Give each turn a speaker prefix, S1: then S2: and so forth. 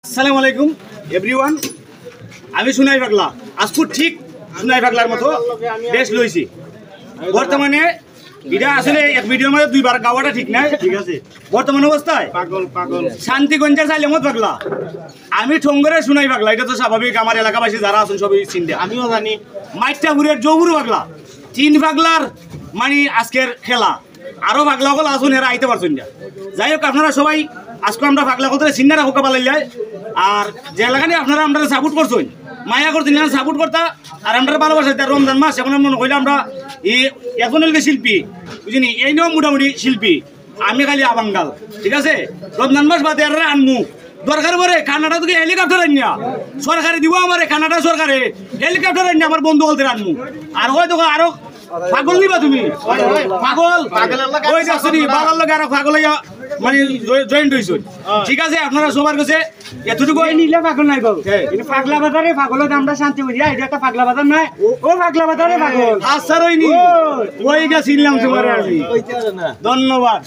S1: আসসালামু আলাইকুম এভরিওয়ান। আমি সুনাই পাগলা আজপুর ঠিক সুনাই পাগলার মতো বেশ লইছি। বর্তমানে এটা আসলে এক ভিডিওর মধ্যে দুইবার গাওয়াটা ঠিক নাই, ঠিক আছে। বর্তমান অবস্থায় পাগল পাগল শান্তিগঞ্জের সাইলেমত পাগলা, আমি ঠোঙ্গরের সুনাই পাগলা। এটা তো স্বাভাবিক, আমার এলাকাবাসী যারা আছেন সবই চিনতে, আমিও জানি। মাইটাপুরের জৌগুরু পাগলা, তিন পাগলার মানে আজকের খেলা। আরো পাগলা হল আসুন, এরা আইতে পারছেন না। যাই হোক, আপনারা সবাই আজকে আমরা পাগলা করতে চিন্তা রাখো পালাই যায়। আর যে এলাকা নিয়ে আপনারা আমরা সাপোর্ট করছেন, মায়া করতেন সাপোর্ট করতা, আর আমরা ভালোবাসা রমজান মাস এখন মনে কইলে আমরা এই এখন শিল্পী বুঝিনি, এই নিয়েও মোটামুটি শিল্পী। আমি খালি আবাঙ্গাল, ঠিক আছে। রমজান মাস বাদে আর আনমু দরকার পরে খানাটা তোকে হেলিকপ্টার আনিয়া সরকারে দিব, আমার খানাটা সরকারে হেলিকপ্টার আনিয়া আমার বন্ধু বলতে আনমু। আর হয়তো আরো পাগল নিবা তুমি, পাগল ওই যাচ্ছি বাবার লগে আরো পাগল মানে জয়েন্ট হয়েছে, ঠিক আছে। আপনারা সবার কাছে এতটুকু
S2: নিলে পাগল নাই গো, কিন্তু পাগলা বাজারে পাগলের দামটা শান্তি বুঝিয়া, এটা একটা পাগলা বাজার নয়। ও পাগলা বাজারে পাগল
S1: আচ্ছা রইনি ওই গেছিলাম তোমার। ধন্যবাদ।